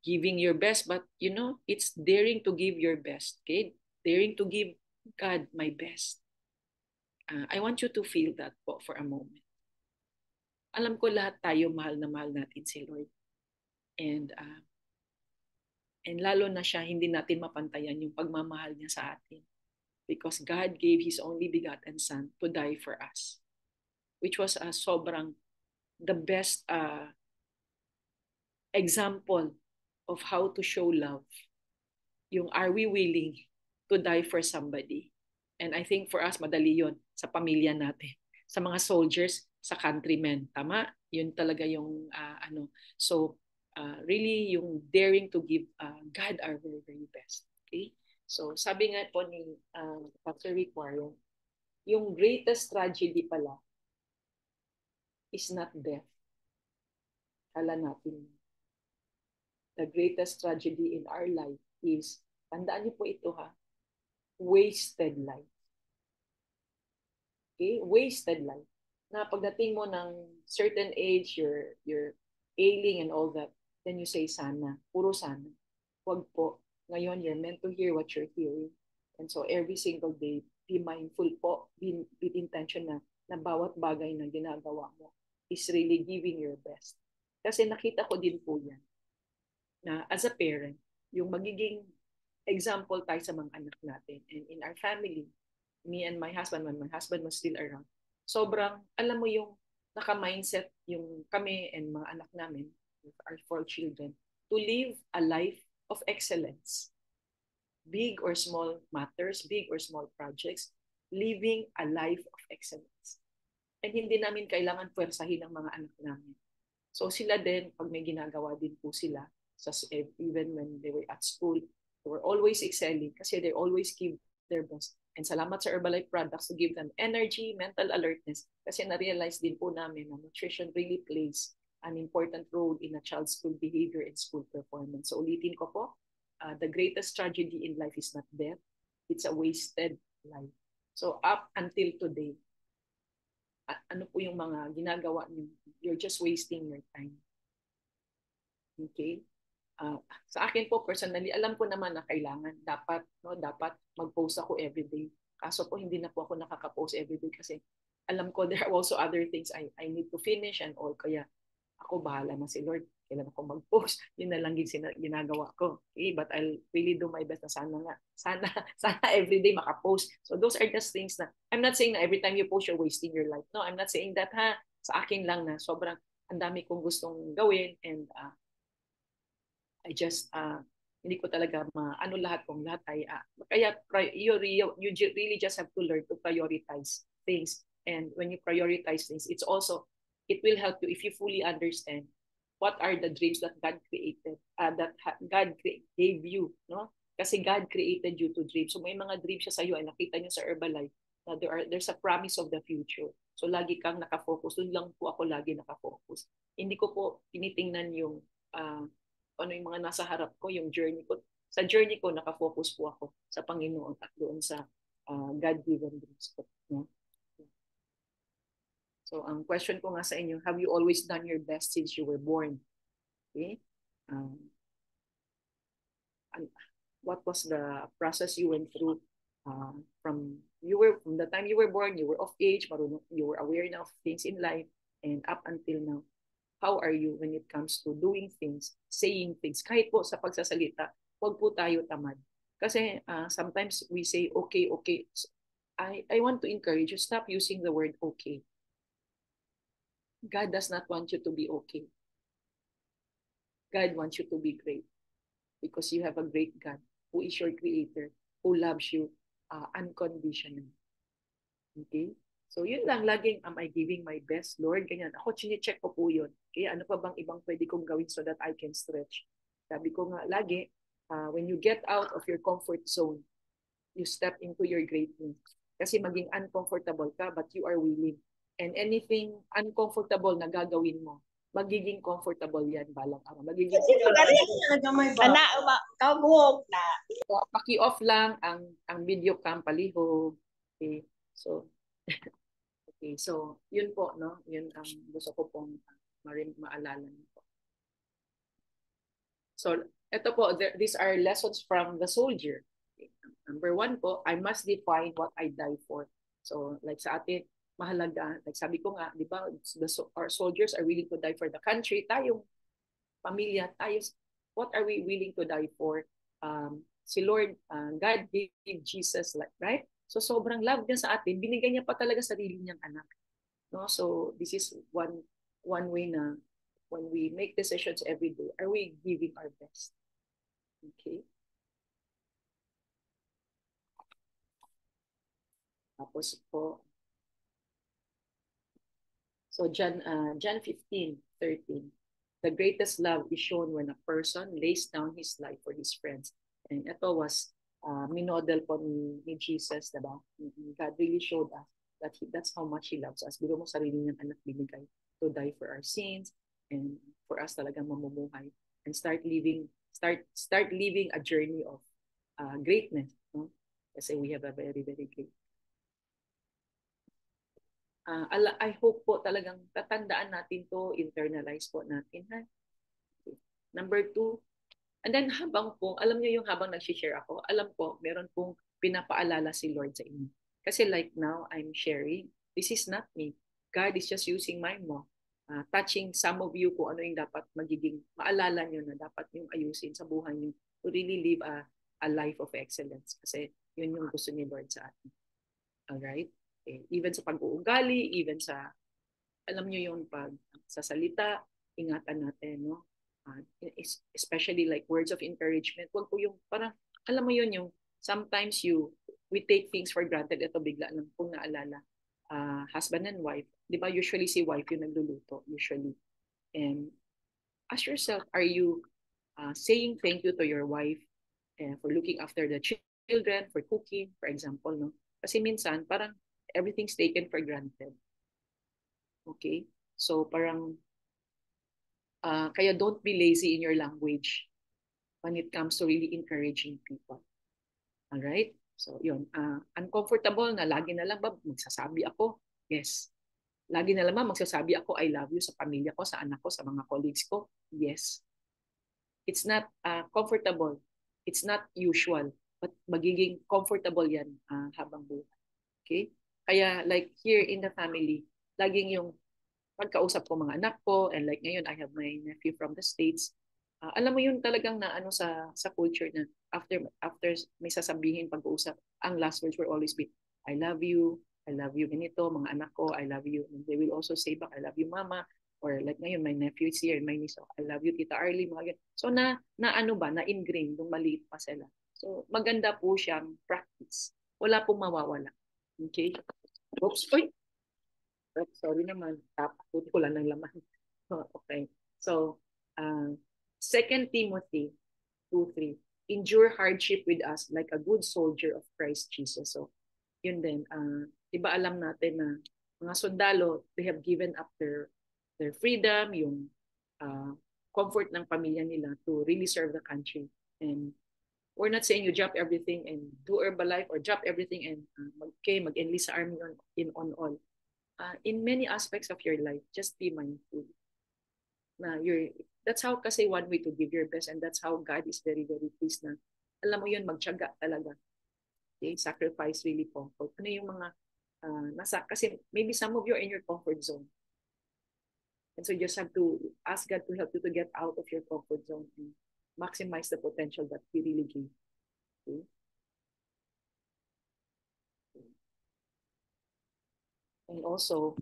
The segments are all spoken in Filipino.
giving your best, but you know, it's daring to give your best. Okay? Daring to give God my best. I want you to feel that po for a moment. Alam ko lahat tayo mahal na mahal natin si Lord. And lalo na siya, hindi natin mapantayan yung pagmamahal niya sa atin. Because God gave His only begotten Son to die for us. Which was sobrang the best example of how to show love. Yung are we willing to die for somebody? And I think for us, madali yun sa pamilya natin. Sa mga soldiers, sa countrymen. Tama? Yun talaga yung ano. So, really yung daring to give God our very, very best. Okay? So, sabi nga po ni Pastor Rick Warren, yung greatest tragedy pala is not death. Kala natin. The greatest tragedy in our life is, tandaan niyo po ito ha, wasted life. Okay? Wasted life. Na pagdating mo ng certain age, you're ailing and all that, then you say sana. Puro sana. Huwag po. Ngayon, you're meant to hear what you're hearing. And so every single day, be mindful po, be intention na bawat bagay na ginagawa mo is really giving your best. Kasi nakita ko din po yan na as a parent, yung magiging example tayo sa mga anak natin. And in our family, me and my husband, when my husband was still around, sobrang, alam mo yung naka-mindset yung kami and mga anak namin, our 4 children, to live a life of excellence. Big or small matters, big or small projects, living a life of excellence. And hindi namin kailangan puwersahin ng mga anak namin. So sila din, pag may ginagawa din po sila, even when they were at school, they were always excelling kasi they always give their best. And salamat sa Herbalife products to give them energy, mental alertness. Kasi na-realize din po namin na nutrition really plays an important role in a child's school behavior and school performance. So ulitin ko po, the greatest tragedy in life is not death. It's a wasted life. So up until today, ano po yung mga ginagawa niyo? You're just wasting your time. Okay? Sa akin po personally, alam ko naman na kailangan dapat mag-post ako everyday. Kaso po hindi na po ako nakaka-post everyday kasi alam ko there are also other things I need to finish and all, kaya ako bahala na si Lord kailan ako mag-post. Yun na lang ginagawa ko. Okay, but I'll really do my best na sana everyday maka-post. So those are just things na I'm not saying na every time you post you're wasting your life. No, I'm not saying that ha. Sa akin lang na sobrang ang dami kong gustong gawin and I just hindi ko talaga ano lahat ay kaya you really just have to learn to prioritize things, and when you prioritize things, it will help you if you fully understand what are the dreams that God created, that God gave you, no? Kasi God created you to dream. So may mga dreams siya sa iyo ay nakita niyo sa Herbalife na there's a promise of the future. So lagi kang nakafocus. Doon lang po ako lagi nakafocus. Hindi ko po tinitingnan yung ano yung mga nasa harap ko, yung journey ko. Sa journey ko, nakafocus po ako sa Panginoon at doon sa God-given dreams ko. No? So, ang question ko nga sa inyo, have you always done your best since you were born? Okay? What was the process you went through from the time you were born, you were of age, you were aware now of things in life, and up until now? How are you when it comes to doing things, saying things? Kahit po sa pagsasalita, huwag po tayo tamad. Kasi sometimes we say, okay. So, I want to encourage you, stop using the word okay. God does not want you to be okay. God wants you to be great. Because you have a great God who is your creator, who loves you unconditionally. Okay? So yun lang, laging am I giving my best, Lord? Ganyan. Ako, chine-check ko po yun. Kaya ano pa bang ibang pwede kong gawin so that I can stretch? Sabi ko nga lagi, when you get out of your comfort zone, you step into your greatness. Kasi maging uncomfortable ka, but you are willing. And anything uncomfortable na gagawin mo, magiging comfortable yan balang araw. Magiging paki-off lang ang video cam palihog. Okay. So okay, so yun po, no? Yun ang gusto ko pong maalala niyo po. So Ito po, these are lessons from the soldier. Number one po, I must define what I die for. So like sa atin, mahalaga, like sabi ko nga, di ba, our soldiers are willing to die for the country. Tayong pamilya, tayo, what are we willing to die for? Si Lord, God gave Jesus, like, right? So sobrang love niya sa atin, binigay niya pa talaga sarili niyang anak. No? So this is one way na when we make decisions every day, are we giving our best? Okay? Tapos po, so John 15:13, the greatest love is shown when a person lays down his life for his friends. And ito was minodel po ni Jesus, diba? God really showed us that that's how much He loves us. Biro mo sarili niyang anak binigay to die for our sins and for us talagang mamumuhay and start living a journey of greatness. No? Kasi we have a very, very great I hope po talagang tatandaan natin to, internalize po natin. Ha? Okay. Number 2, and then habang po, alam niyo yung habang nag-share ako, alam ko, meron pong pinapaalala si Lord sa inyo. Kasi like now, I'm sharing, this is not me. God is just using my mouth, touching some of you kung ano yung dapat magiging, maalala nyo na dapat yung ayusin sa buhay nyo to really live a life of excellence. Kasi yun yung gusto ni Lord sa atin. Alright? Okay. Even sa pag-uugali, even sa, alam nyo yung pag sa salita, ingatan natin, no? Especially like words of encouragement. Wag po yung, parang, alam mo yun, yung sometimes we take things for granted. Ito bigla lang kung naalala. Husband and wife, di ba usually si wife yung nagluluto, usually. And ask yourself, are you saying thank you to your wife for looking after the children, for cooking, for example, no? Kasi minsan, parang everything's taken for granted. Okay? So parang, kaya don't be lazy in your language when it comes to really encouraging people. Alright? So yun, uncomfortable na lagi na lang ba magsasabi ako? Yes. Lagi na lang ba magsasabi ako I love you sa pamilya ko, sa anak ko, sa mga colleagues ko? Yes. It's not comfortable. It's not usual. But magiging comfortable yan habang buhay. Okay? Kaya like here in the family, laging yung pagkausap ko mga anak ko and like ngayon I have my nephew from the States. Alam mo yun talagang na ano sa culture na after may sasabihin pag-uusap, ang last words will always be I love you ganito, mga anak ko, I love you. And they will also say back, I love you mama. Or like ngayon, my nephew is here and my niece, so, I love you Tita Arlie, mga ganyan. So na ano ba, na ingrained nung maliit pa sila. So maganda po siyang practice. Wala pong mawawala. Okay? Oops, oy, sorry naman, taputi ko lang ng laman. Okay. So, uh, 2 Timothy 2:3, endure hardship with us like a good soldier of Christ Jesus. So, yun din. Di ba alam natin na mga sundalo, they have given up their freedom, yung comfort ng pamilya nila to really serve the country. And we're not saying you drop everything and do Herbalife or drop everything and mag-enlist sa army on all. In many aspects of your life, just be mindful. Na that's how kasi one way to give your best and that's how God is very, very pleased na alam mo yun, magtiyaga talaga. Okay? Sacrifice really comfort. Ano yung mga kasi maybe some of you are in your comfort zone. And so you just have to ask God to help you to get out of your comfort zone and maximize the potential that He really gave. Okay? And also,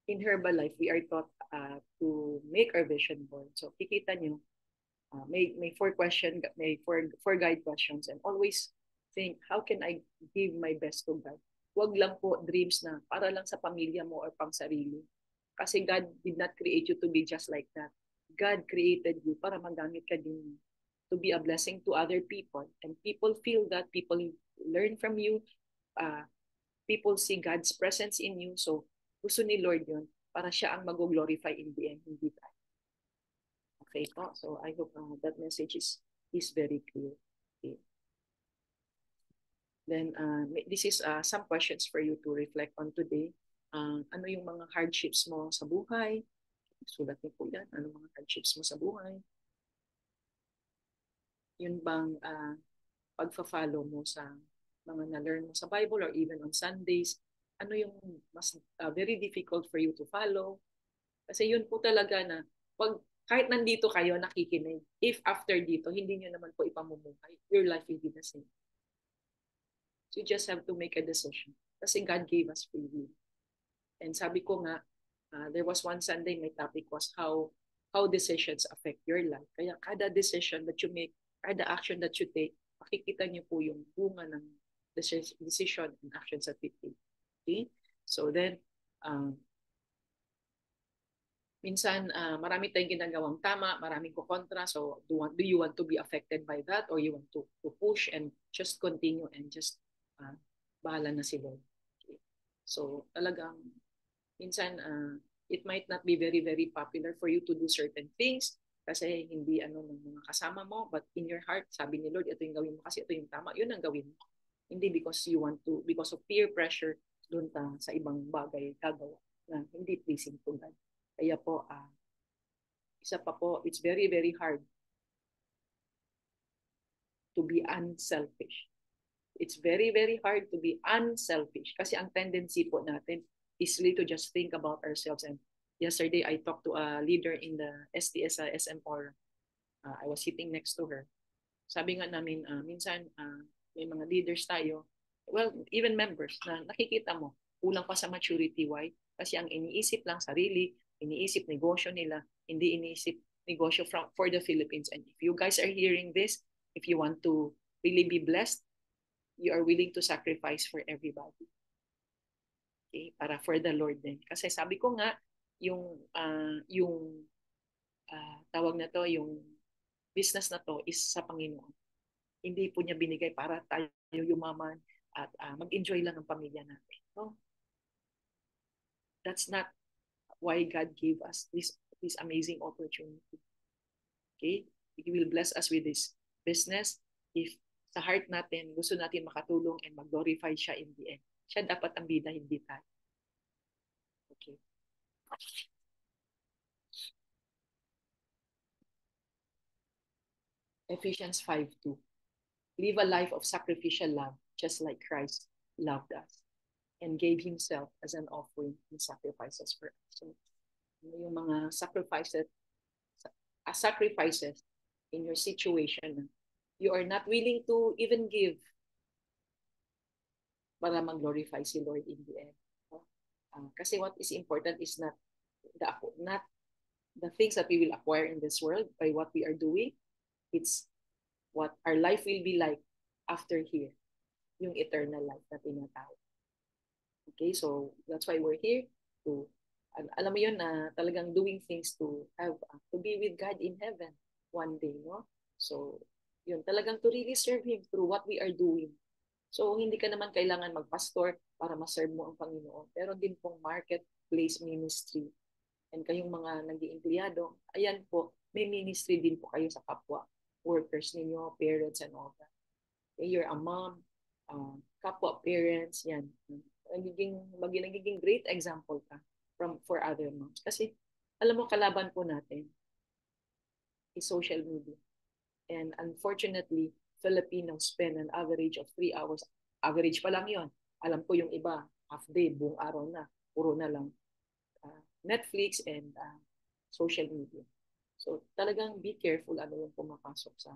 in Herbalife, we are taught to make our vision board. So kikita nyo, may four guide questions and always think, how can I give my best to God? Huwag lang po dreams na para lang sa pamilya mo or pang sarili. Kasi God did not create you to be just like that. God created you para magamit ka din to be a blessing to other people. And people feel that, people learn from you, people see God's presence in you. So gusto ni Lord yun para siya ang mag-glorify in the end, hindi tayo. Okay po? So I hope that message is very clear. Okay. Then this is some questions for you to reflect on today. Ano yung mga hardships mo sa buhay? Sulat niyo po yan. Ano mga hardships mo sa buhay. Yun bang pagfa-follow mo sa mga na-learn mo sa Bible or even on Sundays, ano yung mas very difficult for you to follow? Kasi yun po talaga na pag kahit nandito kayo nakikinig, if after dito, hindi nyo naman po ipamumuhay, your life will be the same. So you just have to make a decision. Kasi God gave us free will. And sabi ko nga, there was one Sunday, my topic was how decisions affect your life. Kaya kada decision that you make, kada action that you take, makikita niyo po yung bunga ng decision and actions that we take. Okay? So then, minsan marami tayong ginagawang tama, maraming ko kontra. So do you want to be affected by that or you want to push and just continue and just bahala na si Lord. Okay. So talagang minsan it might not be very very popular for you to do certain things kasi hindi ano ng mga kasama mo, but in your heart sabi ni Lord ito yung gawin mo kasi ito yung tama, yun ang gawin mo. Hindi because you want to, because of peer pressure doon ta sa ibang bagay gagawa na hindi pleasing to God. Kaya po, isa pa po, it's very, very hard to be unselfish. It's very, very hard to be unselfish kasi ang tendency po natin is really to just think about ourselves. And yesterday, I talked to a leader in the STS SM Forum. I was sitting next to her. Sabi nga namin, minsan may mga leaders tayo, well, even members na nakikita mo, kulang pa sa maturity. Why? Kasi ang iniisip lang sarili, iniisip negosyo nila, hindi iniisip negosyo for the Philippines. And if you guys are hearing this, if you want to really be blessed, you are willing to sacrifice for everybody. Okay? Para for the Lord din. Kasi sabi ko nga, yung tawag na to, yung business na to is sa Panginoon. Hindi po niya binigay para tayo yumaman at mag-enjoy lang ang pamilya natin. No? That's not why God gave us this amazing opportunity. Okay? He will bless us with this business if sa heart natin gusto natin makatulong and mag-glorify siya in the end. Siya dapat ang bida, hindi tayo. Okay. Ephesians 5:2. Live a life of sacrificial love, just like Christ loved us and gave himself as an offering and sacrifices for us. So, yung mga sacrifices in your situation, you are not willing to even give para mag-glorify si Lord in the end. Kasi what is important is not the things that we will acquire in this world by what we are doing. It's what our life will be like after here, yung eternal life na tinatawag. Okay, so that's why we're here to, alam mo yun na talagang doing things to have, to be with God in heaven one day, no? So, yun, talagang to really serve Him through what we are doing. So, hindi ka naman kailangan magpastor para ma-serve mo ang Panginoon. Pero din pong marketplace ministry. And kayong mga nag-iempleyado, ayan po, may ministry din po kayo sa kapwa workers ninyo, parents and all that. Okay, you're a mom, kapwa parents, yan. Nagiging great example ka for other moms. Kasi, alam mo, kalaban po natin is social media. And unfortunately, Filipinos spend an average of 3 hours. Average pa lang yon. Alam ko yung iba, half day, buong araw na. Puro na lang Netflix and social media. So talagang be careful ano yung pumapasok sa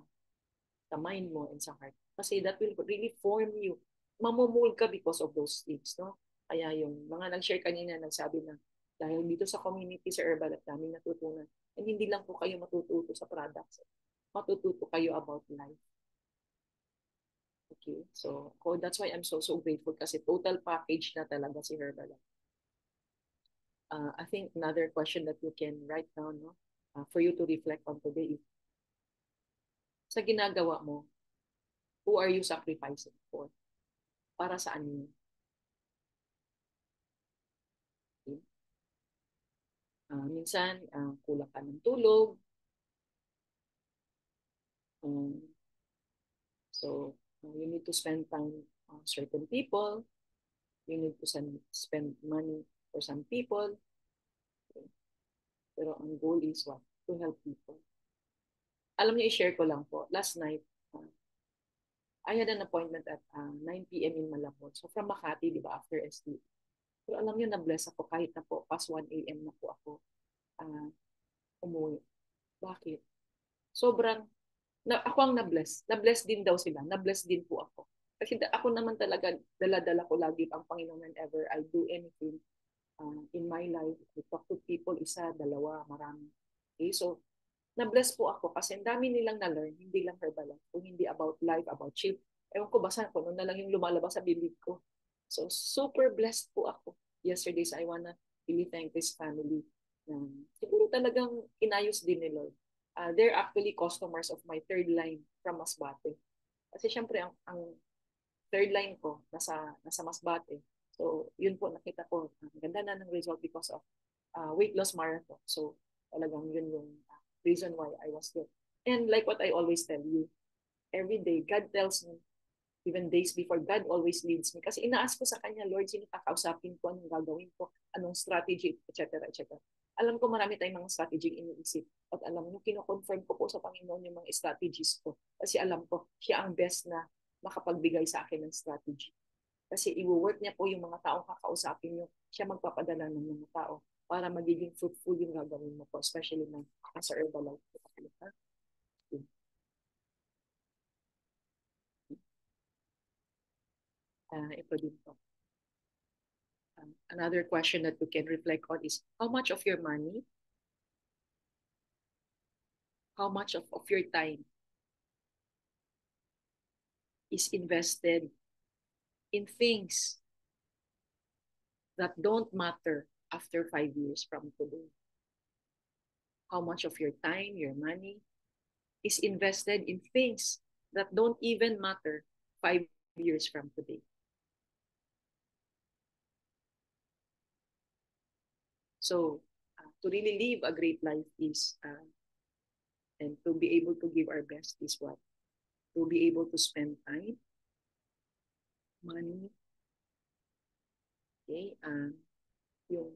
mind mo and sa heart. Kasi that will really form you. Mamomold ka because of those things. No? Kaya yung mga nag-share kanina, nagsabi na dahil dito sa community sa Herbal at daming natutunan. And hindi lang po kayo matututo sa products. Matututo kayo about life. Okay, so that's why I'm so grateful kasi total package na talaga si Herbalife. I think another question that you can write down, no, for you to reflect on today is, sa ginagawa mo, who are you sacrificing for? Para saan yun? Okay. Minsan, kulang ka ng tulog. So, you need to spend time on certain people. You need to spend money for some people. Okay. Pero ang goal is what? To help people. Alam niyo, i-share ko lang po. Last night, I had an appointment at 9 p.m. in Malabon. So from Makati, di ba, after ST. Pero alam niyo, na-bless ako kahit na po, past 1 a.m. na po ako uh, umuwi. Bakit? Sobrang, ako ang na-bless. Na-bless din daw sila. Na-bless din po ako. Kasi ako naman talaga, dala-dala ko lagi ang Panginoon whenever I do anything in my life. I talk to people, isa, dalawa, marami. Okay, so na-bless po ako kasi ang dami nilang na-learn, hindi lang Herbalife, kung hindi about life, about chill. Ewan ko, basta kung ano na lang yung lumalabas sa bibig ko. So, super blessed po ako. Yesterday, so I wanna really thank this family. Siguro talagang inayos din ni Lord. They're actually customers of my third line from Masbate. Kasi syempre, ang third line ko, nasa Masbate. So, yun po, nakita ko, ang ganda na ng result because of weight loss marathon. So, talagang yun yung reason why I was there. And like what I always tell you, every day, God tells me, even days before, God always leads me. Kasi inaas ko sa Kanya, Lord, sino kakausapin ko, anong gagawin ko, anong strategy, etc. etc. Alam ko marami tayong mga strategy iniisip. At alam mo, kino-confirm ko po sa Panginoon yung mga strategies ko. Kasi alam ko, siya ang best na makapagbigay sa akin ng strategy. Kasi i-work niya po yung mga taong kakausapin niyo. Siya magpapadala ng mga tao para magiging fruitful yung gagawin mo po, especially na sa Herbalife. Ito din po. Another question that you can reflect on is, how much of your money, how much of your time is invested in things that don't matter after 5 years from today? How much of your time, your money, is invested in things that don't even matter 5 years from today? So, to really live a great life is, and to be able to give our best is what? To be able to spend time, money, okay, yung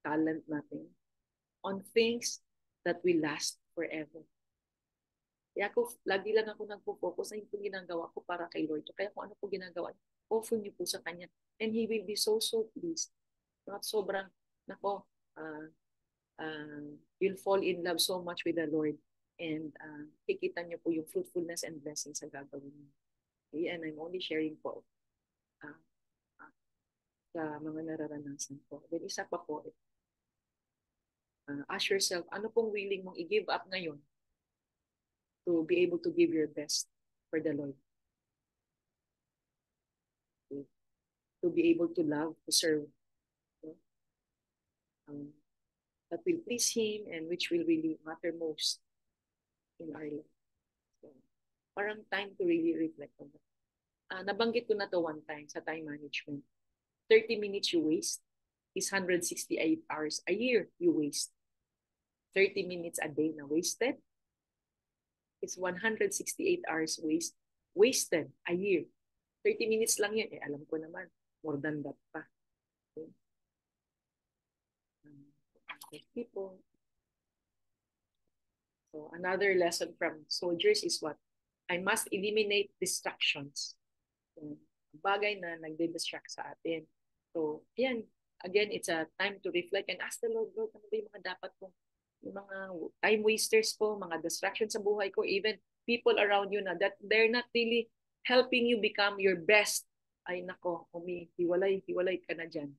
talent natin on things that will last forever. Kaya lagi lang ako nagpo-focus na yung ginagawa ko para kay Lord. Kaya kung ano po ginagawa, offer niyo po sa Kanya. And He will be so, so pleased. Not sobrang, nako, uh, you'll fall in love so much with the Lord. And kikita niyo po yung fruitfulness and blessings sa gagawin niyo. Okay? And I'm only sharing po uh, sa mga nararanasan ko. Then isa pa po, ask yourself, ano pong willing mong i-give up ngayon to be able to give your best for the Lord? Okay? To be able to love, to serve. Okay? That will please Him and which will really matter most in our life. So, parang time to really reflect on that. Nabanggit ko na to one time sa time management. 30 minutes you waste is 168 hours a year you waste. 30 minutes a day na wasted is 168 hours wasted a year. 30 minutes lang yun. Alam ko naman, more than that pa. Okay. People. So another lesson from soldiers is what? I must eliminate distractions. Bagay na nagde-distract sa atin. So, yan. Again, it's a time to reflect and ask the Lord, Lord, ano ba yung mga dapat kong, yung mga time wasters po, mga distractions sa buhay ko, even people around you na that they're not really helping you become your best. Ay nako, hiwalay ka na dyan.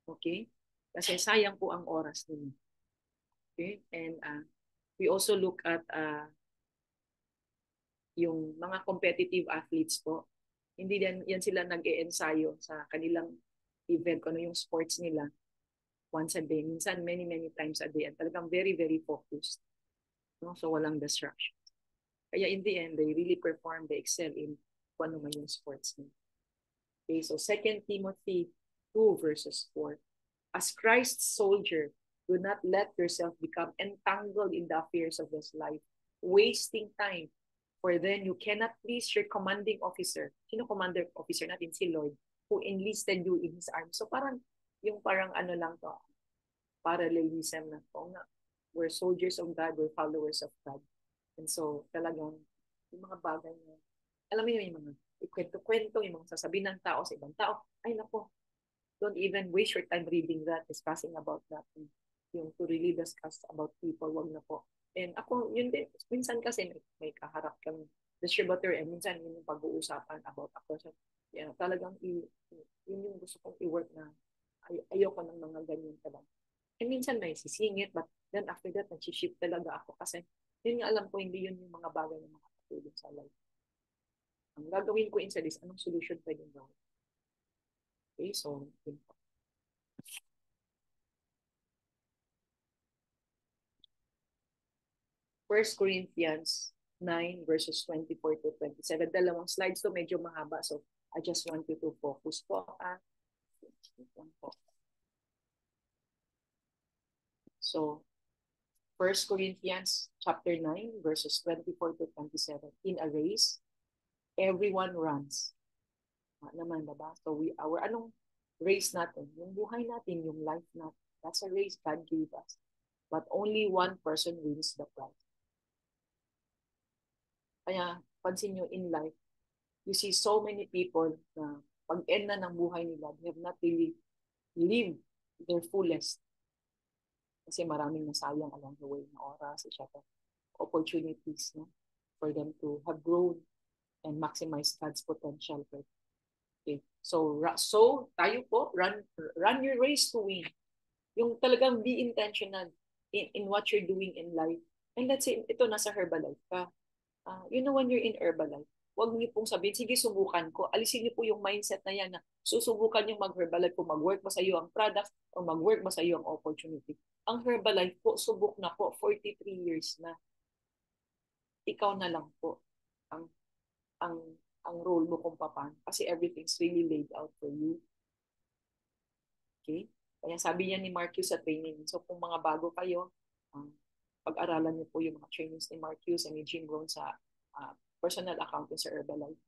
Okay? Kasi sayang po ang oras ninyo. Okay? And we also look at yung mga competitive athletes po. Hindi yan sila nag-e-ensayo sa kanilang event, kung ano yung sports nila once a day. Minsan, many times a day. At talagang very focused. No? So, walang distraction. Kaya in the end, they really perform, they excel in kung ano man yung sports nila. Okay, so 2 Timothy 2 verses 4. As Christ's soldier, do not let yourself become entangled in the affairs of this life, wasting time. For then you cannot please your commanding officer. Sino commander officer natin? Si Lord, who enlisted you in His army. So parang, yung parang ano lang to, parallelism na to. we're soldiers of God, we're followers of God. And so, talagang, yung mga bagay na, alam mo yun, yung mga ikwento-kwento, yung mga sasabihin ng tao sa ibang tao, ay nako, don't even waste your time reading that, discussing about that. Yung to really discuss about people, wag na po. And ako, yun din, minsan kasi may kaharap kang distributor, and minsan yun yung pag-uusapan about ako. So, yeah, talagang yun yung gusto kong i-work na ayoko ng mga ganyan talaga. And minsan may sisingit, but then after that, nag-shift talaga ako kasi yun nga alam ko, hindi yun yung mga bagay na makakatulong sa life. Ang gagawin ko instead is, anong solution pwedeng gawin? Okay, so, yun po. First Corinthians 9 verses 24 to 27. Dalawang slides to, medyo mahaba. So, I just want you to focus po. So, First Corinthians chapter 9 verses 24 to 27. In a race, everyone runs. Naman, diba? So, anong race natin? Yung buhay natin, yung life natin. That's a race God gave us. But only one person wins the prize. Kaya, pansin nyo in life, you see so many people na pag-end na ng buhay nila, they have not really lived their fullest. Kasi maraming nasayang along the way na oras, etc. Opportunities, no? For them to have grown and maximize God's potential. Okay. So tayo po, run your race to win. Yung talagang be intentional in what you're doing in life. And let's say, ito nasa Herbalife ka. You know, when you're in Herbalife, huwag niyo pong sabihin, sige, subukan ko. Alisin niyo po yung mindset na yan na susubukan niyo mag-Herbalife kung mag-work ba sa iyo ang product o mag-work ba sa iyo ang opportunity. Ang Herbalife po, subok na po, 43 years na. Ikaw na lang po ang ang ang role mo kung paano. Kasi everything's really laid out for you. Okay? Kaya sabi niya ni Marcus sa training. So kung mga bago kayo, pag-aralan niyo po yung mga trainings ni Marcus and ni Jim Rohn sa personal accounting sa Herbalife.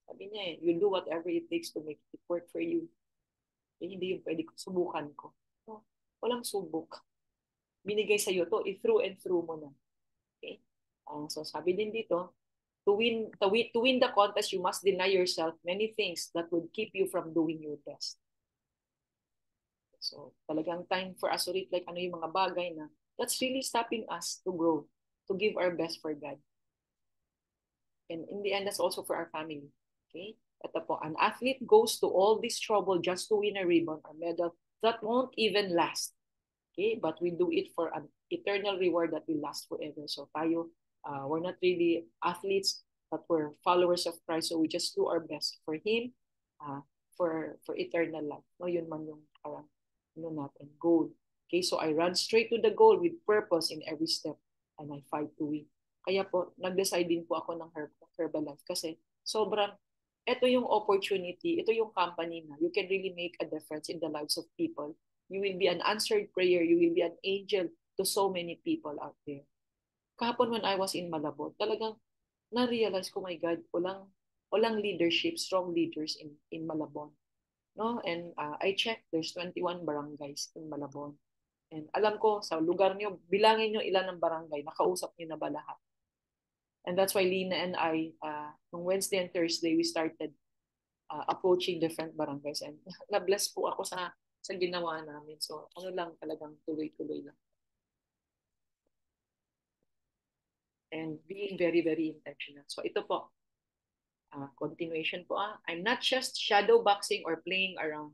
Sabi niya you do whatever it takes to make it work for you. Hindi yung pwede ko, subukan ko. So, walang subok. Binigay sa iyo to, i-through and through mo na. Okay? So sabi din dito, to win the contest, you must deny yourself many things that would keep you from doing your best. So talagang time for us to reflect ano yung mga bagay na that's really stopping us to grow, to give our best for God. And in the end, that's also for our family. Okay? Ito po, an athlete goes to all this trouble just to win a ribbon or medal that won't even last. Okay? But we do it for an eternal reward that will last forever. So tayo, we're not really athletes, but we're followers of Christ. So we just do our best for Him, for eternal life. No, yun man yung parang natin, goal. Okay, so I run straight to the goal with purpose in every step, and I fight to win. Kaya po, nag-decide din po ako ng Herbalife kasi sobrang, ito yung opportunity, ito yung company na you can really make a difference in the lives of people. You will be an answered prayer. You will be an angel to so many people out there. Kahapon when I was in Malabon, talagang na-realize ko, my God, walang leadership, strong leaders in Malabon. No? And I checked, there's 21 barangays in Malabon. And alam ko, sa lugar niyo, bilangin niyo ilan ng barangay, nakausap niyo na ba lahat? And that's why Lina and I, nung Wednesday and Thursday, we started approaching different barangays. And na-bless po ako sa ginawa namin. So, ano lang talagang tuloy-tuloy lang. And being very, very intentional. So, ito po, continuation po. I'm not just shadow boxing or playing around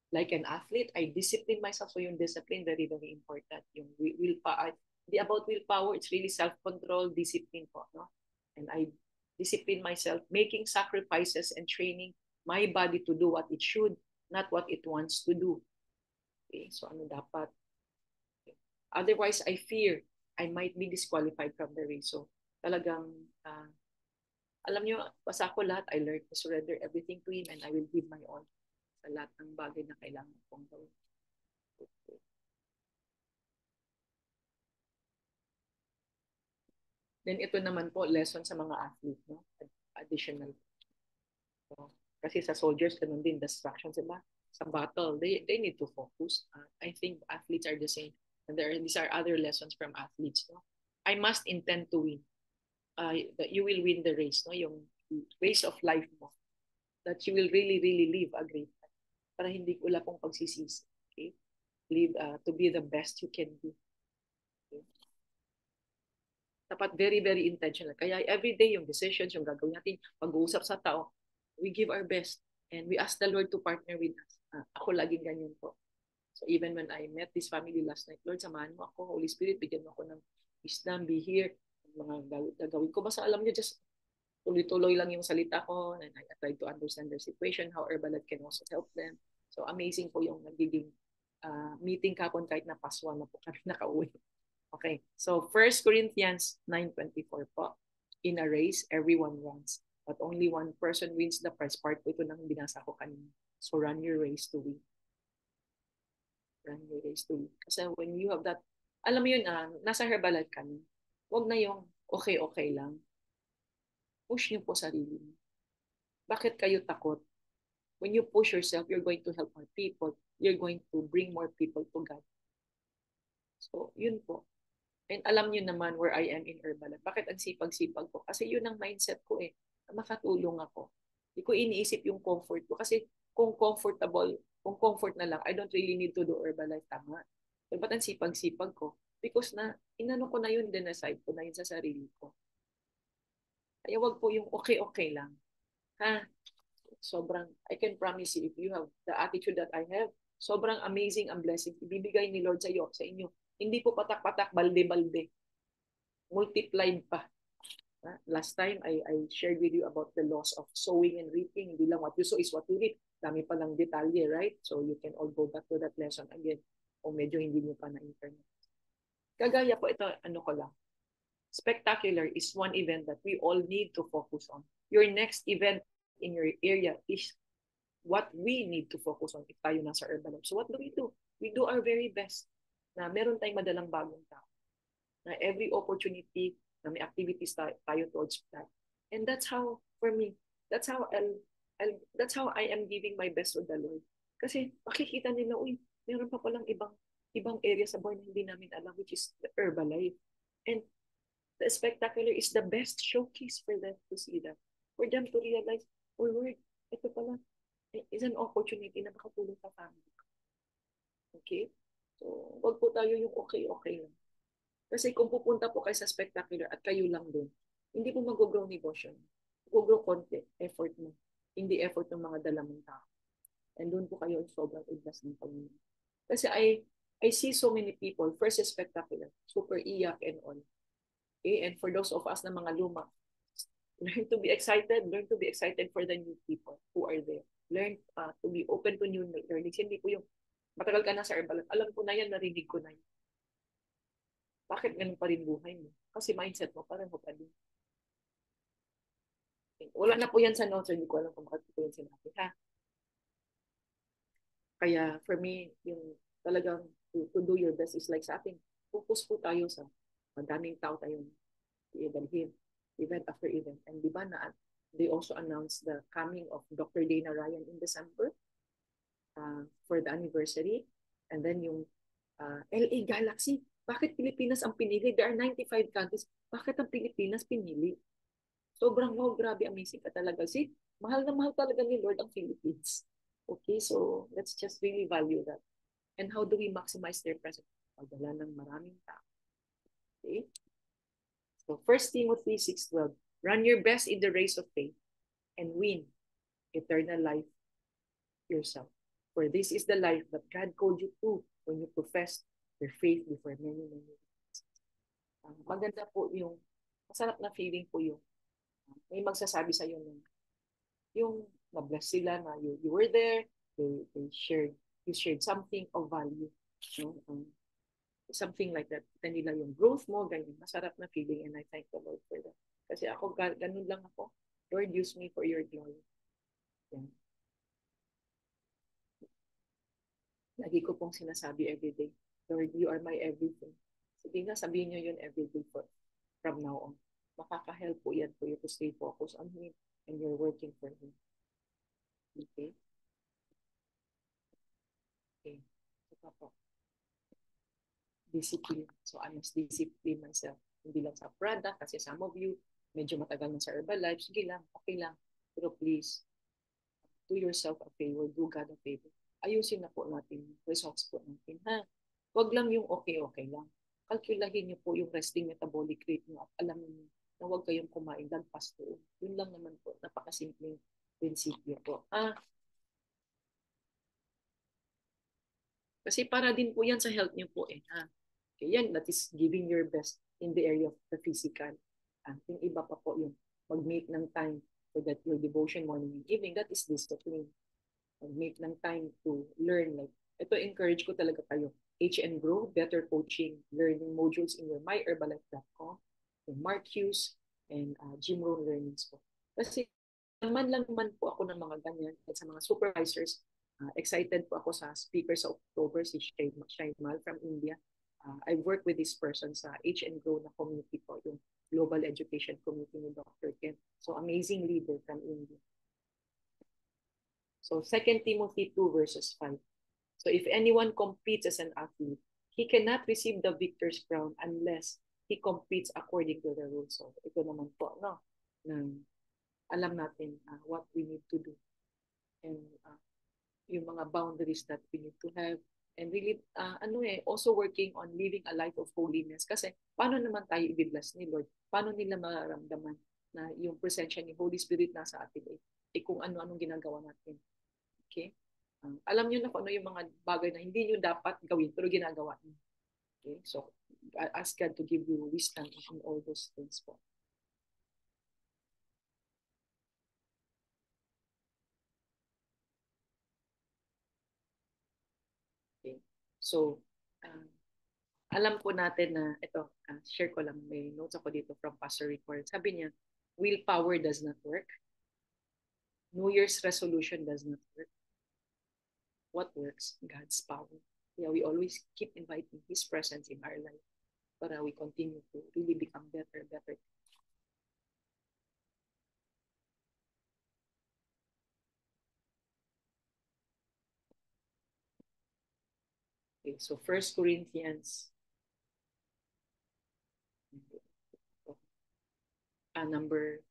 like an athlete. I discipline myself. So, yung discipline, very, very important. Yung willpower, about willpower, it's really self-control, discipline po. No? And I discipline myself, making sacrifices and training my body to do what it should, not what it wants to do. Okay, so ano dapat? Otherwise, I fear I might be disqualified from the race. So talagang, alam nyo, basta ko lahat, I learned to surrender everything to Him and I will give my all sa lahat ng bagay na kailangan kong gawin. Okay. Then ito naman po, lesson sa mga athlete, no? Additional. So, kasi sa soldiers, ganun din, distractions, diba? Sa battle, they need to focus. I think athletes are the same. And these are other lessons from athletes. No? I must intend to win. That you will win the race, no? Yung race of life mo. That you will really, really live a great life. Para hindi ko wala pong pagsisisi. Okay? Live to be the best you can be. Okay? Dapat very, very intentional. Kaya everyday yung decisions, yung gagawin natin, pag-uusap sa tao, we give our best. And we ask the Lord to partner with us. Ako laging ganyan po. So even when I met this family last night, Lord, samahan mo ako. Holy Spirit, bigyan mo ako ng wisdom, be here. Mga gagawin ko. Basta alam niyo, just tuloy-tuloy lang yung salita ko. And I try to understand their situation, how Herbalife can also help them. So amazing po yung nagiging meeting kapon kahit na paswa na po kami nakauwi. Okay, so 1 Corinthians 9:24 po. In a race, everyone runs, but only one person wins the prize. Part po ito ng binasa ko kanina. So run your race to win. Run your race to win. Kasi when you have that, alam mo yun, nasa Herbalife kami, huwag na yung okay-okay lang. Push niyo po sarili niyo. Bakit kayo takot? When you push yourself, you're going to help more people. You're going to bring more people to God. So, yun po. And alam niyo naman where I am in Herbalife. Bakit ang sipag-sipag ko? Kasi yun ang mindset ko eh. Makatulong ako. Hindi ko iniisip yung comfort ko. Kasi kung comfort na lang, I don't really need to do Herbalife. Tama. So, ba't ang sipag-sipag ko? Because inano ko na yun, din-aside ko na yun sa sarili ko. Kaya wag po yung okay-okay lang. Ha? Sobrang, I can promise you, if you have the attitude that I have, sobrang amazing ang blessing. Ibibigay ni Lord sa inyo. Hindi po patak-patak, balde-balde. Multiplied pa. Last time, I shared with you about the laws of sowing and reaping. Hindi lang what you sow is what you reap. Dami pa lang detalye, right? So you can all go back to that lesson again kung medyo hindi nyo pa na-internet. Kagaya po ito, ano ko lang. Spectacular is one event that we all need to focus on. Your next event in your area is what we need to focus on if tayo nasa Herbalife. So what do? We do our very best na meron tayong madalang bagong tao. Na every opportunity na may activities tayo towards that. And that's how, for me, that's how I am giving my best to the Lord. Kasi makikita nila, uy, meron pa palang ibang area sa buhay na hindi namin alam, which is the Herbalife. And the spectacular is the best showcase for them to see that. For them to realize, oh Lord, ito pala is an opportunity na makatulong sa family. Okay? So, wag po tayo yung okay-okay lang. Kasi kung pupunta po kayo sa spectacular at kayo lang doon, hindi po mag-grow negosyo. Mag-grow konti, effort mo. Hindi effort ng mga dalamang tao. And doon po kayo sobrang iglas ng pamilya. Kasi I see so many people, first is spectacular, super iyak and all. Okay? And for those of us na mga luma, learn to be excited for the new people who are there. Learn to be open to new learnings. Hindi po yung matagal ka na sa Herbalife, alam ko na yan, narinig ko na yan. Bakit ganun pa rin buhay mo? Kasi mindset mo, parang mo pa din. Wala na po yan sa notes, hindi ko alam kung bakit po yan sinabi, ha? Kaya for me, yung talagang to do your best is like sa ating, focus po tayo sa madaming tao tayong i-evaluate event after event. And di ba na they also announced the coming of Dr. Dana Ryan in December for the anniversary. And then yung LA Galaxy. Bakit Pilipinas ang pinili? There are 95 countries. Bakit ang Pilipinas pinili? Sobrang wow, grabe, amazing ka talaga. See, mahal na mahal talaga ni Lord ang Philippines. Okay, so let's just really value that. And how do we maximize their presence? Pagdala ng maraming tao. Okay? So 1 Timothy 6:12, run your best in the race of faith and win eternal life yourself. For this is the life that God called you to when you profess your faith before many years. Maganda po yung, masarap na feeling po yung, may magsasabi sa iyo yung na-bless sila na you were there, you shared something of value. No? Something like that. Kita nila yung growth mo, ganyan. Masarap na feeling and I thank the Lord for that. Kasi ako, ganun lang ako. Lord, use me for your glory. Yan. Lagi ko pong sinasabi everyday, Lord, you are my everything. Sige nga, sabihin nyo yun everyday from now on. Makaka-help po yan for you to stay focused on Him and you're working for Him. Okay? Okay. Ito po. discipline. So I must discipline myself. Hindi lang sa product, kasi some of you, medyo matagal na sa Herbalife. Sige lang, okay lang. Pero please, do yourself a favor, do God a favor. Ayusin na po natin yung results po natin. Ha? Huwag lang yung okay-okay lang. Kalkulahin niyo po yung resting metabolic rate niyo at alam niyo na huwag kayong kumain lagpas doon. Yun lang naman po. Napakasimpleng prinsipyo po. Kasi para din po yan sa health niyo po eh. Ha? Okay, yan, that is giving your best in the area of the physical. Yung iba pa po yung mag-make ng time for that your devotion morning and evening, that is discipline. Mag-make ng time to learn. Like, ito, encourage ko talaga kayo. H&N Grow, Better Coaching, learning modules in your myherbalife.com, yung Mark Hughes, and Jim Rohn Learnings po. Kasi naman lang man po ako ng mga ganyan at sa mga supervisors. Excited po ako sa speaker sa October, si Shaimal from India. I work with this person sa H&N Grow na community po, yung Global Education Community ni Dr. Ken. So, amazing leader from India. So 2 Timothy 2 verses 5. So if anyone competes as an athlete, he cannot receive the victor's crown unless he competes according to the rules. So ito naman po, no? Na alam natin what we need to do. And yung mga boundaries that we need to have. And really, also working on living a life of holiness. Kasi paano naman tayo i-bless ni Lord? Paano nila mararamdaman na yung presensya ni Holy Spirit nasa atin kung ano-anong ginagawa natin. Okay? Alam niyo na kung ano yung mga bagay na hindi niyo dapat gawin pero ginagawa niyo. Okay? So, ask God to give you wisdom in all those things po. Okay? So, alam po natin na, ito, share ko lang, may notes ako dito from Pastor Ricord. Sabi niya, willpower does not work. New Year's resolution does not work. What works? God's power. Yeah, we always keep inviting His presence in our life para we continue to really become better. Okay, so 1 Corinthians number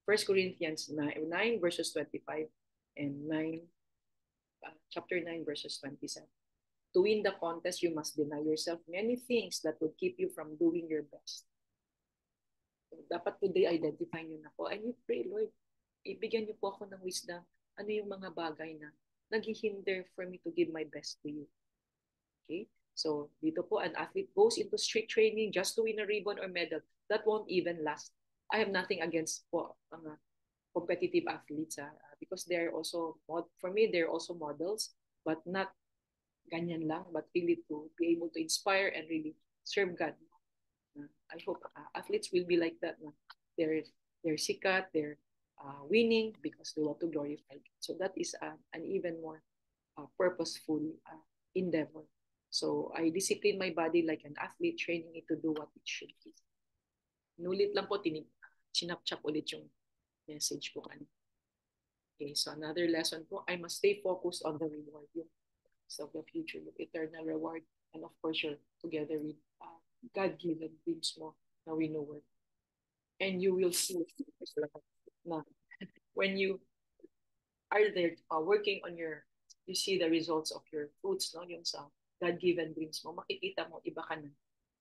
1 Corinthians 9 verses 25 and chapter 9 verses 27. To win the contest, you must deny yourself many things that would keep you from doing your best. So, dapat today identify nyo na po. And you pray, Lord, ibigyan niyo po ako ng wisdom. Ano yung mga bagay na naghihinder for me to give my best to you. Okay? So, dito po, an athlete goes into strict training just to win a ribbon or medal. That won't even last. I have nothing against po mga competitive athletes because they're also, for me, they're also models, but not ganyan lang, but really to be able to inspire and really serve God. I hope athletes will be like that. They're sikat, they're winning because they want to glorify God. So that is an even more purposeful endeavor. So I discipline my body like an athlete, training it to do what it should be. Nulit lang po, sinapchap ulit yung message po kanina. Okay, so another lesson po, I must stay focused on the reward, yung of the future, yung eternal reward, and of course, you're together with God-given dreams mo na we know it. And you will see na when you are there working on you see the results of your fruits, no? Yung sa God-given dreams mo, makikita mo, iba ka na.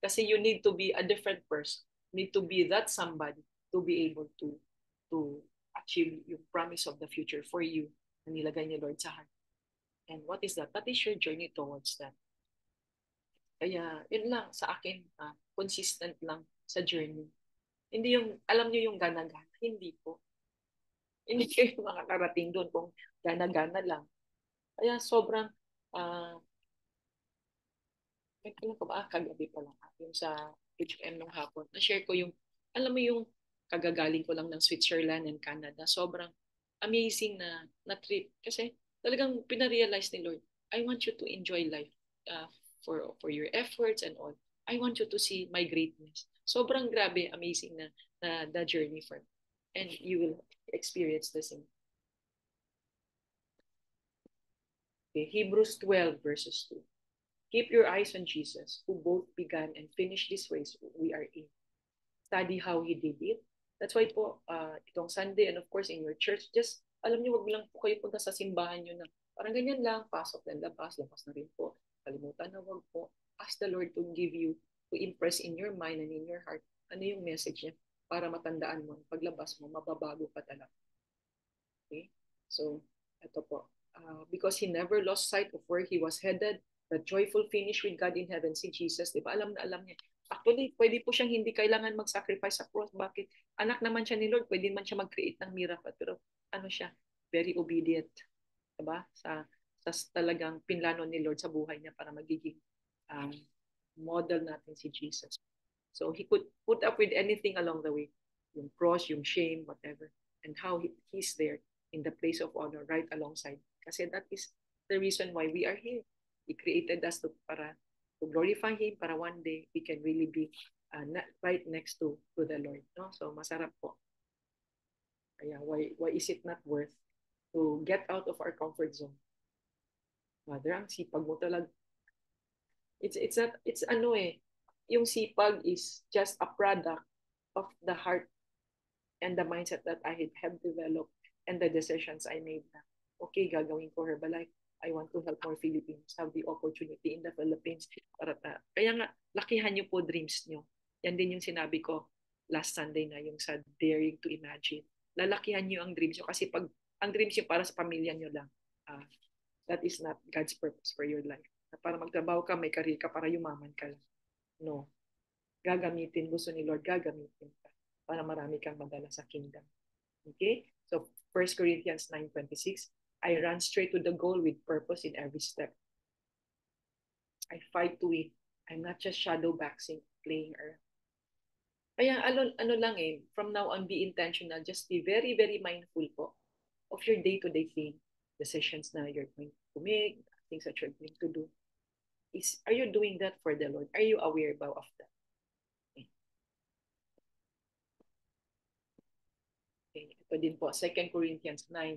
Kasi you need to be a different person. You need to be that somebody to be able to achieve yung promise of the future for you na nilagay ni Lord sa heart. And what is that? That is your journey towards that. Kaya, yun lang sa akin, consistent lang sa journey. Hindi yung, alam nyo yung gana-gana. Hindi po. Hindi kayo makakarating doon kung gana-gana lang. Kaya sobrang, kailan ko ba? Kagabi pa lang. Yung sa HM nung hapon. Na-share ko yung, alam mo yung kagagaling ko lang ng Switzerland and Canada. Sobrang amazing na trip. Kasi talagang pinarealize ni Lord, I want you to enjoy life for your efforts and all. I want you to see my greatness. Sobrang grabe, amazing na the journey for me. And you will experience the same. Okay, Hebrews 12 verses 2. Keep your eyes on Jesus, who both began and finished this race we are in. Study how He did it. That's why po, itong Sunday and of course in your church, just alam niyo, wag lang po kayo punta sa simbahan niyo na parang ganyan lang, pasok ng labas, labas na rin po. Kalimutan na wag po. Ask the Lord to give you, to impress in your mind and in your heart, ano yung message niya para matandaan mo, paglabas mo, mababago ka talaga. Okay? So, ito po. Because He never lost sight of where He was headed, the joyful finish with God in heaven, si Jesus, di ba? Alam na alam niya. Actually, pwede po siyang hindi kailangan mag-sacrifice sa cross. Bakit? Anak naman siya ni Lord, pwede man siya mag-create ng miracle. Pero ano siya? Very obedient. Diba? Sa talagang pinlano ni Lord sa buhay niya para magiging um, model natin si Jesus. So He could put up with anything along the way. Yung cross, yung shame, whatever. And how He's there in the place of honor right alongside. Kasi that is the reason why we are here. He created us para to glorify Him, para one day we can really be right next to the Lord. No? So masarap po. Kaya why is it not worth to get out of our comfort zone? Mother, ang sipag mo talaga. It's ano eh, yung sipag is just a product of the heart and the mindset that I have developed and the decisions I made na, okay, gagawin ko Herbalife. I want to help more Filipinos have the opportunity in the Philippines. Kaya nga, lakihan niyo po dreams niyo. Yan din yung sinabi ko last Sunday na yung sa Daring to Imagine. Lalakihan niyo ang dreams niyo kasi pag ang dreams niyo para sa pamilya niyo lang, that is not God's purpose for your life. Para magtrabaho ka, may career ka, para yumaman ka lang. No. Gagamitin, gusto ni Lord, gagamitin ka para marami kang madala sa kingdom. Okay? So, 1 Corinthians 9:26, I run straight to the goal with purpose in every step. I fight to win. I'm not just shadow boxing, playing around. Kaya ano lang eh, from now on, be intentional. Just be very, very mindful po of your day-to-day thing, decisions na you're going to make, things that you're going to do. Are you doing that for the Lord? Are you aware about of that? Okay. Ito din po, 2 Corinthians 9,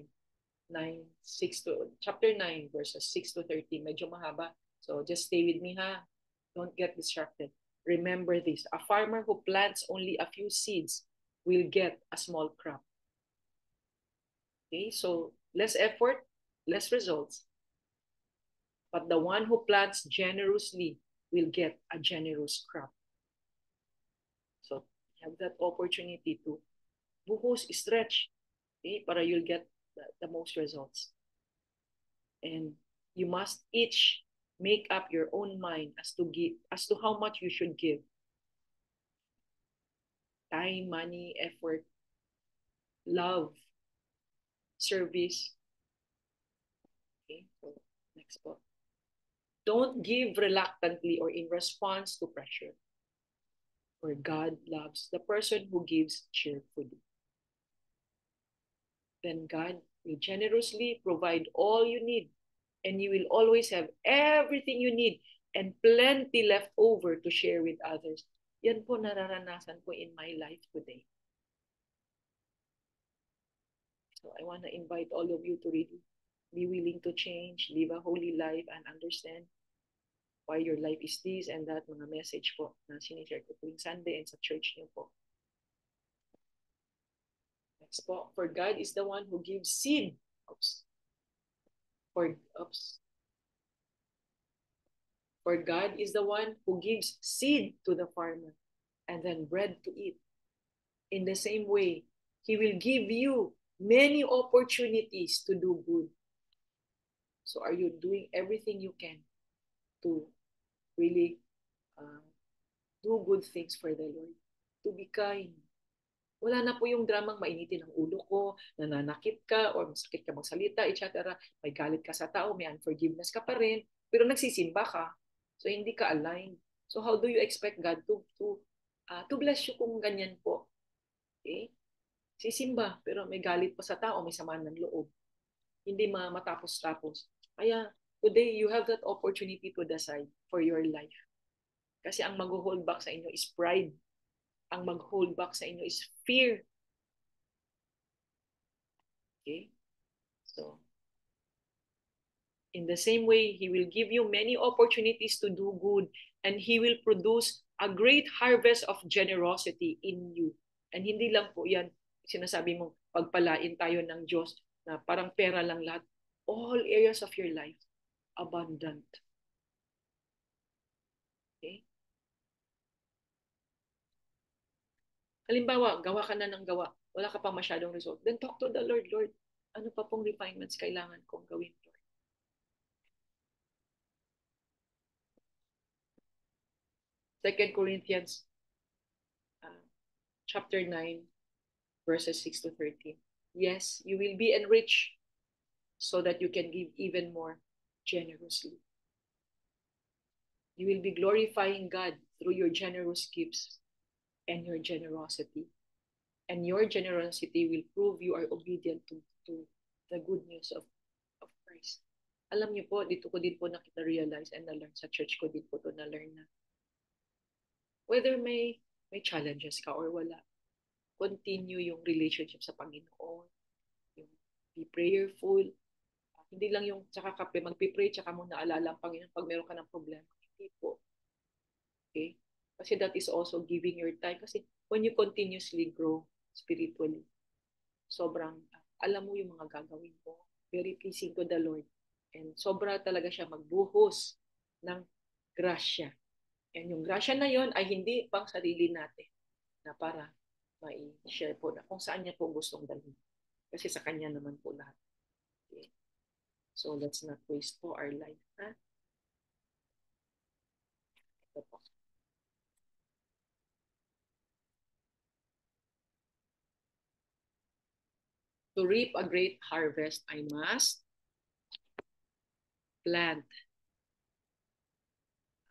chapter 9, verses 6 to 13. Medyo mahaba. So just stay with me ha. Don't get distracted. Remember this, a farmer who plants only a few seeds will get a small crop. Okay, so less effort, less results. But the one who plants generously will get a generous crop. So you have that opportunity to buhos, stretch, okay, para you'll get the most results. And you must each make up your own mind as to how much you should give. Time, money, effort, love, service. Okay, so next po. Don't give reluctantly or in response to pressure. For God loves the person who gives cheerfully. Then God will generously provide all you need, and you will always have everything you need and plenty left over to share with others. Yan po nararanasan ko in my life today. So I want to invite all of you to really be willing to change, live a holy life, and understand why your life is this and that, mga message po na sinishare ko tuwing Sunday and sa church niyo po. Next po, for God is the one who gives seed. For God is the one who gives seed to the farmer and then bread to eat. In the same way, He will give you many opportunities to do good. So are you doing everything you can to really do good things for the Lord? To be kind. Wala na po yung dramang mainitin ang ulo ko, nananakit ka, or masakit ka magsalita, etc. May galit ka sa tao, may unforgiveness ka pa rin, pero nagsisimba ka. So hindi ka aligned. So how do you expect God to bless you kung ganyan po? Okay? Sisimba, pero may galit pa sa tao, may sama ng loob. Hindi matapos-tapos. Kaya today, you have that opportunity to decide for your life. Kasi ang mag-hold back sa inyo is pride. Ang mag-hold back sa inyo is fear. Okay? So, In the same way, He will give you many opportunities to do good, and He will produce a great harvest of generosity in you. And hindi lang po yan, sinasabi mong pagpalain tayo ng Diyos na parang pera lang lahat. All areas of your life, abundant. Okay? Halimbawa, gawa ka na ng gawa, wala ka pa masyadong result, then talk to the Lord. Lord, ano pa pong refinements kailangan kong gawin, Lord? Second Corinthians uh, chapter 9, verses 6 to 13. Yes, you will be enriched so that you can give even more generously. You will be glorifying God through your generous gifts and your generosity. And your generosity will prove you are obedient to the good news of Christ. Alam niyo po, dito ko din po nakita realize and na-learn sa church ko din po to na-learn na whether may challenges ka or wala, continue yung relationship sa Panginoon. Yung be prayerful. Hindi lang yung tsaka kape, magpipray, tsaka mo naalala ang Panginoon pag meron ka ng problema. Hindi po. Okay? Kasi that is also giving your time. Kasi when you continuously grow spiritually, sobrang alam mo yung mga gagawin mo. Very pleasing to the Lord. And sobra talaga siya magbuhos ng grasya. And yung grasya na yon ay hindi pang sarili natin na para mai-share po na kung saan niya po gustong dalhin. Kasi sa kanya naman po lahat. Okay? So let's not waste po our life. Ha? Ito po. To reap a great harvest, I must plant.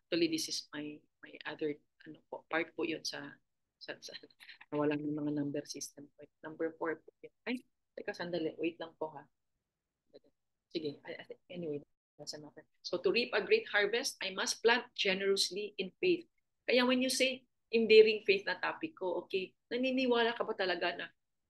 Actually, this is my other ano po, part po yun sa nawalan ng mga number system po. Number 4 po yun. Ay, teka sandali. Wait lang po ha. Sige. Anyway, that's another. So to reap a great harvest, I must plant generously in faith. Kaya when you say endearing faith na topic ko, okay, naniniwala ka ba talaga na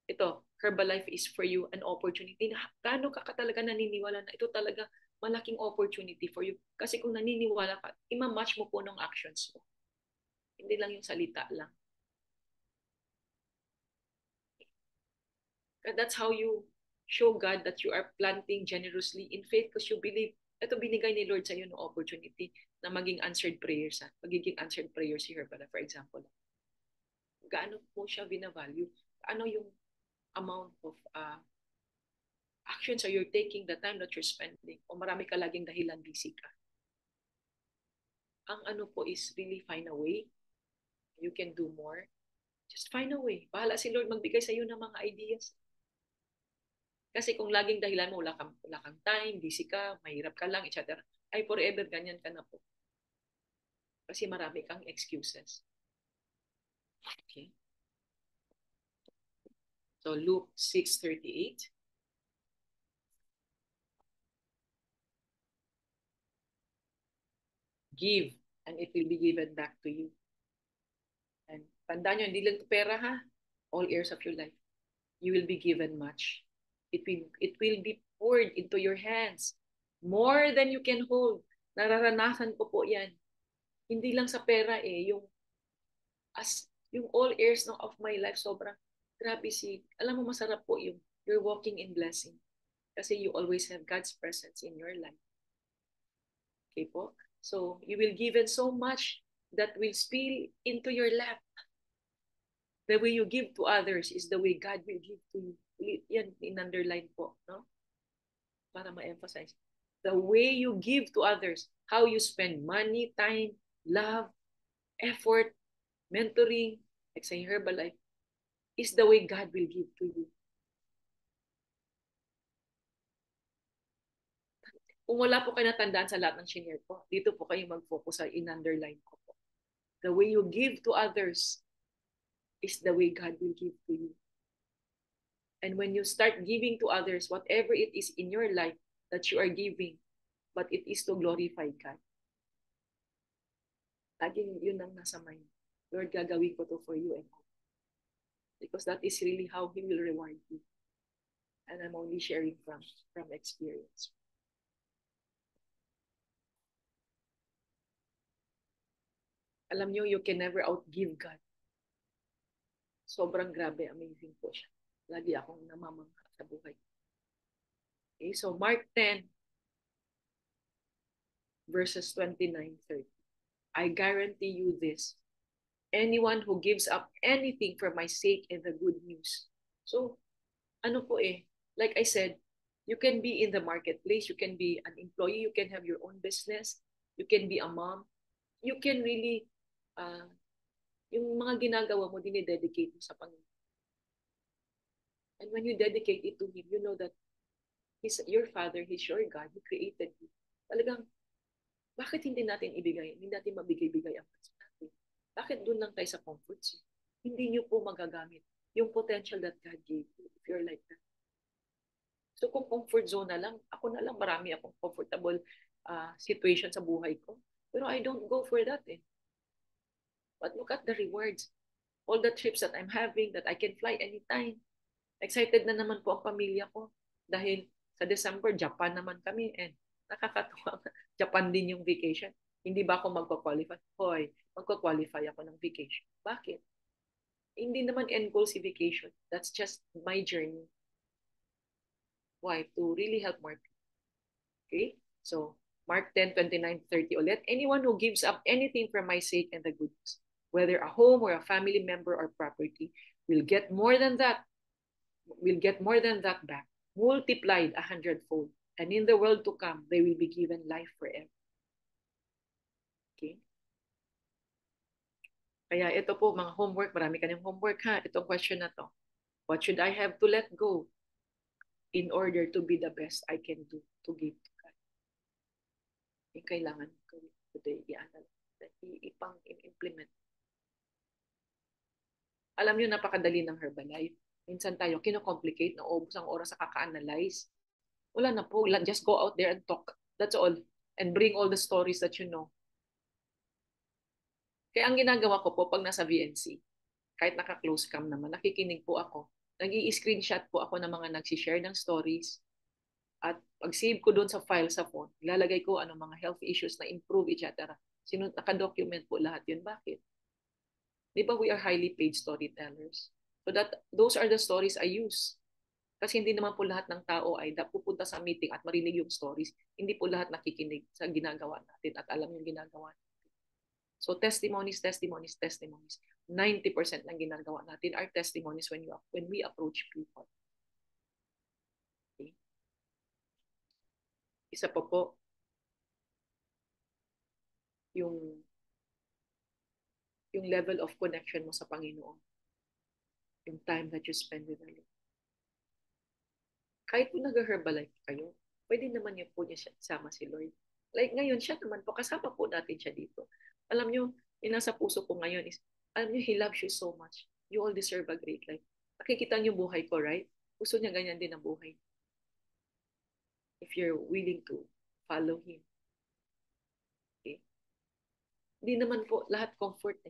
ito, Herbalife is for you an opportunity? Gaano ka talaga naniniwala na ito talaga malaking opportunity for you? Kasi kung naniniwala ka, ima-match mo po ng actions mo. Hindi lang yung salita lang. That's how you show God that you are planting generously in faith because you believe ito binigay ni Lord sa iyo ng opportunity na maging answered prayers. Magiging answered prayers here, for example. Gaano mo siya binavalue? Ano yung amount of actions are you taking, the time that you're spending? O marami ka laging dahilan, busy ka. Ang ano po is really find a way. You can do more. Just find a way. Bahala si Lord magbigay sa iyo ng mga ideas. Kasi kung laging dahilan mo, wala kang time, busy ka, mahirap ka lang, etc. Ay forever ganyan ka na po. Kasi marami kang excuses. Okay. So Luke 6:38. Give, and it will be given back to you. And tandaan nyo, hindi lang pera ha. All areas of your life. You will be given much. It will be poured into your hands. More than you can hold. Nararanasan ko po yan. Hindi lang sa pera yung all areas of my life, sobrang grabe alam mo masarap po yung you're walking in blessing. Kasi you always have God's presence in your life. Okay po? So, you will given so much that will spill into your lap. The way you give to others is the way God will give to you. Yan, in-underline po, no? Para ma-emphasize. The way you give to others, how you spend money, time, love, effort, mentoring, like sa Herbalife, is the way God will give to you. Kung wala po kayo natandaan sa lahat ng shinare po, dito po kayo mag-focus sa in-underline ko po. The way you give to others is the way God will give to you. And when you start giving to others, whatever it is in your life that you are giving, but it is to glorify God. Laging yun ang nasa mind. Lord, gagawin ko to for you and all. Because that is really how He will reward you. And I'm only sharing from experience. Alam nyo, you can never outgive God. Sobrang grabe, amazing po siya. Lagi akong namamangha sa buhay. Okay, so Mark 10, verses 29-30. I guarantee you this. Anyone who gives up anything for my sake and the good news. So, ano po like I said, you can be in the marketplace, you can be an employee, you can have your own business, you can be a mom, you can really, yung mga ginagawa mo, dinidedicate mo sa Panginoon. And when you dedicate it to Him, you know that He's your Father, He's your God, He created you. Talagang, bakit hindi natin ibigay? Hindi natin mabigay-bigay ang pansin natin. Bakit doon lang tayo sa comfort zone? Hindi nyo po magagamit yung potential that God gave you if you're like that. So kung comfort zone na lang, ako na lang, marami akong comfortable situation sa buhay ko. Pero I don't go for that But look at the rewards. All the trips that I'm having, that I can fly anytime. Excited na naman po ang pamilya ko. Dahil sa December, Japan naman kami. And nakakatuwa, Japan din yung vacation. Hindi ba ako magpa-qualify? Hoy, magpa-qualify ako ng vacation. Bakit? Hindi naman end goal si vacation. That's just my journey. Why? To really help more people. Okay? So, Mark 10:29-30 ulit. Anyone who gives up anything for my sake and the good news, whether a home or a family member or property, will get more than that. Will get more than that back, multiplied 100-fold. And in the world to come, they will be given life forever. Okay? Kaya ito po, mga homework, marami kanyang homework ha. Itong question na to. What should I have to let go in order to be the best I can do to give to God? Yung kailangan gawin today, ipang-implement. Alam niyo, napakadali ng Herbalife. Minsan tayo, kino-complicate, naubos ang oras sa kaka-analyze. Wala na po, just go out there and talk. That's all. And bring all the stories that you know. Kaya ang ginagawa ko po pag nasa VNC, kahit naka-close cam naman, nakikinig po ako. Nag-i-screenshot po ako ng mga nagsishare ng stories. At pag-save ko doon sa file sa phone, ilalagay ko ano mga health issues na improve, etc. Naka-document po lahat yun. Bakit? Di ba we are highly paid storytellers? So those are the stories I use. Kasi hindi naman po lahat ng tao ay pupunta sa meeting at marinig yung stories. Hindi po lahat nakikinig sa ginagawa natin at alam yung ginagawa natin. So testimonies, testimonies, testimonies. 90% ng ginagawa natin are testimonies when we approach people. Okay. Isa pa po, yung level of connection mo sa Panginoon. Yung time that you spend with the Lord. Kahit po nag-Herbalife kayo, pwede naman yung po niya sama si Lord. Like ngayon, siya naman po, kasama po natin siya dito. Alam nyo, yung nasa puso ko ngayon is, alam nyo, He loves you so much. You all deserve a great life. Nakikita niyo buhay ko, right? Gusto niya ganyan din ang buhay. If you're willing to follow Him. Okay? Hindi naman po lahat comfort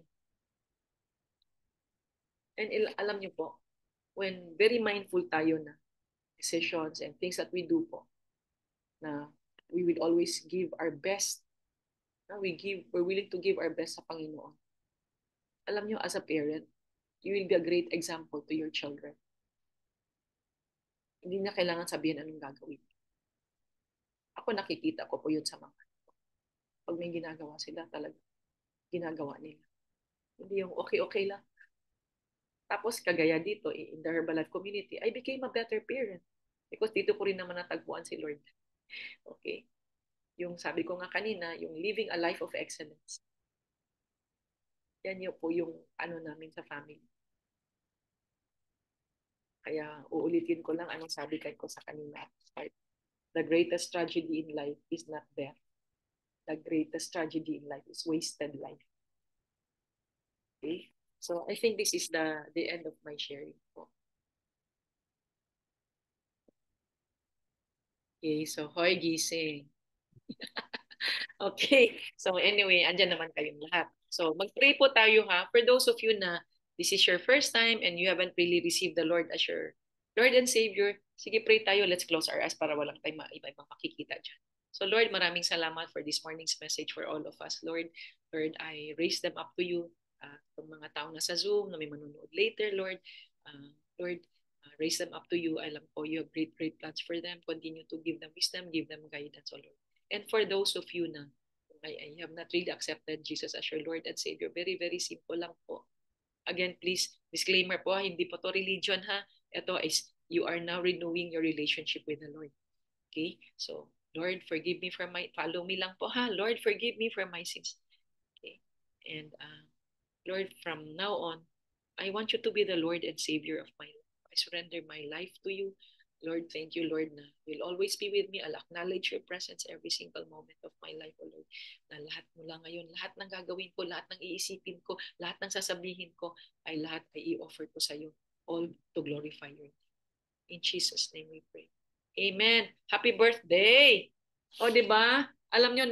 And alam niyo po, when very mindful tayo na decisions and things that we do po, na we will always give our best. We're willing to give our best sa Panginoon. Alam nyo, as a parent, you will be a great example to your children. Hindi na kailangan sabihin anong gagawin. Ako nakikita ko po yun sa mga. Pag may ginagawa sila, talaga ginagawa nila. Hindi yung okay lang. Tapos kagaya dito, in the Herbalife community, I became a better parent. Because dito ko rin naman natagpuan si Lord. Okay? Yung sabi ko nga kanina, yung living a life of excellence. Yan yun po yung ano namin sa family. Kaya uulitin ko lang anong sabi ko sa kanina. The greatest tragedy in life is not death. The greatest tragedy in life is wasted life. Okay? So I think this is the end of my sharing po. Okay, so hoy gising. Okay, so anyway, andyan naman kayong lahat. So mag-pray po tayo ha. For those of you na this is your first time and you haven't really received the Lord as your Lord and Savior, sige pray tayo. Let's close our eyes para walang tayo iba-ibang makikita dyan. So Lord, maraming salamat for this morning's message for all of us. Lord, Lord, I raise them up to you. Itong mga tao na sa Zoom, na may manonood later, Lord. Lord, raise them up to you. Alam ko you have great, great plans for them. Continue to give them wisdom, give them guidance, O Lord. And for those of you na I have not really accepted Jesus as your Lord and Savior, very, very simple lang po. Again, please, disclaimer po, hindi po to religion ha. Ito is, you are now renewing your relationship with the Lord. Okay? So, Lord, forgive me for follow me lang po ha. Lord, forgive me for my sins. Okay? And Lord, from now on, I want you to be the Lord and Savior of my life. I surrender my life to you. Lord, thank you, Lord, na you'll always be with me. I'll acknowledge your presence every single moment of my life, O Lord. Na lahat mula ngayon, lahat ng gagawin ko, lahat ng iisipin ko, lahat ng sasabihin ko, lahat ay i-offer ko sa iyo. All to glorify your name. In Jesus' name we pray. Amen. Happy birthday! O, di ba? Alam nyo,